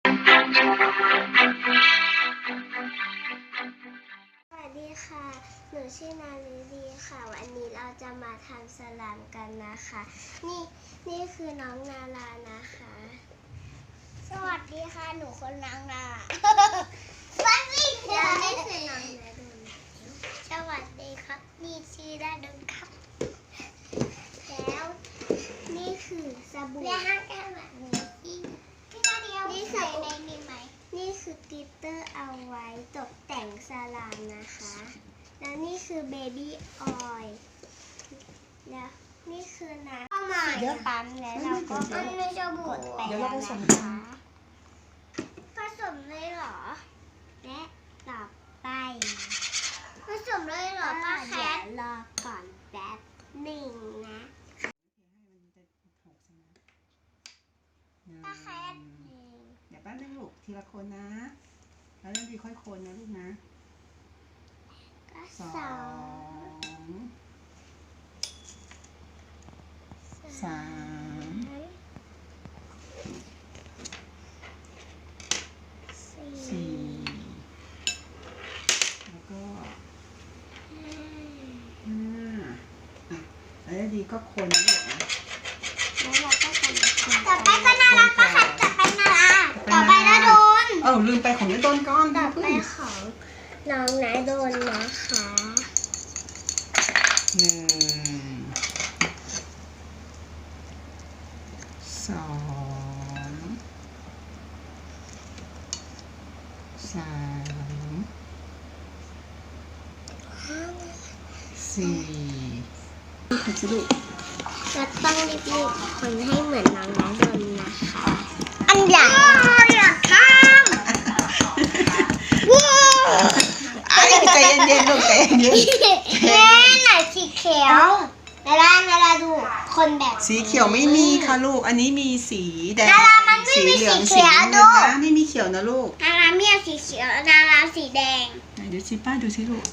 สวัสดีค่ะ หนูชื่อนาลิลีค่ะ วันนี้เราจะมาทำสลามกันนะคะ นี่คือน้องนารานะคะ สวัสดีค่ะ หนูคนนางนา ฟังสิแล้วนี่คือน้องนาดุล สวัสดีครับ นี่ชื่อดาดุลครับ แล้วนี่คือสบู่ เรียกห้างแก้มแบบนี้พี่นาเดียว นี่คือ ใส่ในนี้ไหม นี่คือกลิตเตอร์เอาไว้ตกแต่งสลามนะคะ แล้วนี่คือเบบี้ออยล์แล้วนี่คือน้ำข้าวหมายปั๊มแล้วเราก็ มันไม่ชอบบู กดไป เดี๋ยว แล้ เรา ว ผสม นะ กั คะ น ผสมเลยเหรอ และต่อไป ผสมเลยเหรอป้าแค เดี๋ย ท วรอก่อนแป๊บหนึ่งนะ ป้าแคท เดี๋ยวแป๊บนึงลูกทีละคนนะ แล้วเริ่มดีค่อยคนนะลูกนะ ก็ สอ สอง งสาม สี่ สี่แล้วก็ห้าอ่ะแล้วดีก็คนนะลูกนะ แล้วเราก็ทำ ต่อไปก็นาราป้าแคทต่อไปนาราต่อไปนาดุล ลืมไปของต้นก้อน ต่อ พึ่ ไป ง ของน้องนาโดนนะคะ หนึ่งสองสามสี่ถูกสิลูก จะต้องรีบๆคนให้เหมือนน้องนาโดนนะคะ อันใหญ่อยากทำว้าว ใจเย็นๆลูกใจเย็น แม่ไหนสีเขียวนาราดูคนแบบ ๆสีเขียวไม่มีค่ะลูก อันนี้มีสีแดง นารามันไม่ สี มี เหลือง สีเขี สี ยว น้ำเงิน ดู นะไม่มีเขียวนะลูก นาราเมียสีเขียวนาราสีแดง ไหนดูสิป้าดูสิลูก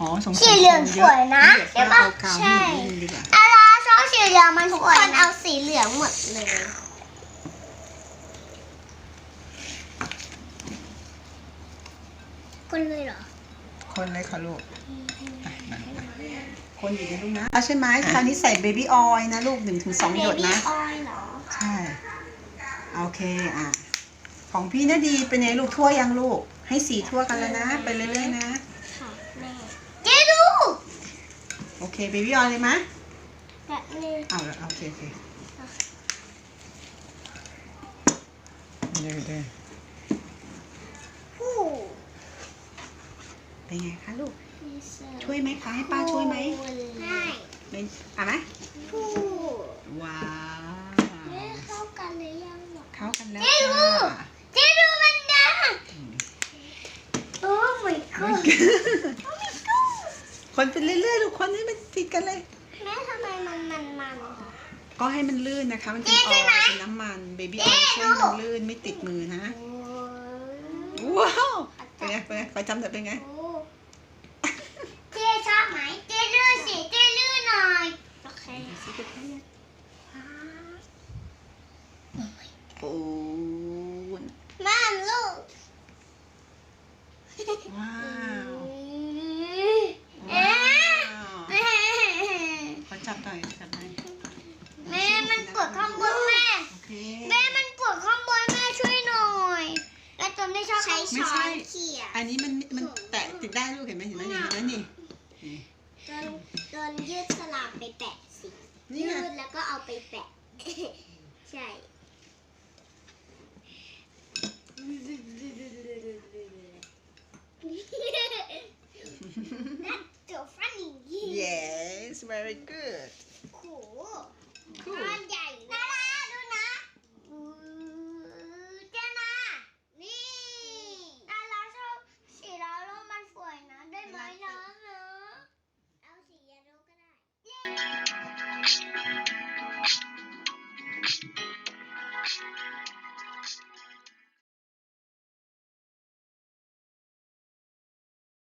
อ๋อสงสัย สีเหลืองสวยนะ เดี๋ยวป้าเอากาวให้หนูนิดนึงดีกว่า นาราชอบสีเหลืองมัน ทุก ส ค วย น นะ เอาสีเหลืองหมดเลย คนเลยเหรอ คนเลยค่ะลูกคนอยู่ในลูกนะใช่ไหมคราวนี้ใส่เบบี้ออยล์นะลูก1 ถึง 2 หยดนะ ออยเหรอ ใช่ โอเค ของพี่นะดีเป็นไงลูกทั่วยังลูก ให้สีทั่วกันแล้วนะ ไปเรื่อยๆนะ ค่ะแม่ เจ๊ดู โอเคเบบี้ออยล์เลยไหม แบบนี้ เอาละโอเคเดี๋ยว ผู้ เป็นไงคะลูก มีเสื้อ ช่วยไหมคะ ให้ป้าช่วยไหม ให้ เป็นไหม ผู้ ว้าว เข้ากันหรือยังหรอ เข้ากันแล้วค่ะ เจ๊ดูมันนะโอ้ my god คนไปเรื่อยๆลูกคนให้มันติดกันเลย แม่ทำไมมัน ก็ให้มันลื่นนะคะ มันเป็นออยล์เป็นน้ำมันเบบี้ออยล์ช่วยให้มันลื่นไม่ติดมือนะ ว้าวเป็นไงขอจำแต่อยเป็นไง โอ้ เจ๊ชอบไหมเจ๊ลื่นสิเจ๊ลื่นหน่อย โอเค โอ้ แม่ลูก ว้าว เอ๊ะ ขอจับหน่อย แม่มันปวดข้างบนแม่ โอเค แม่มันปวดข้างบนแม่ช่วยหน่อยแล้วตัวไม่ชอบ ใช้ ไม่ ช้อ ใช่ นเขี่ย อันนี้มันแตะติดได้ลูกเห็นไหมนี่ จนยืดสลามไปแปะสิ นี่ ยื ไง ดแล้วก็เอาไปแปะ ใช่ That's so funny yes very good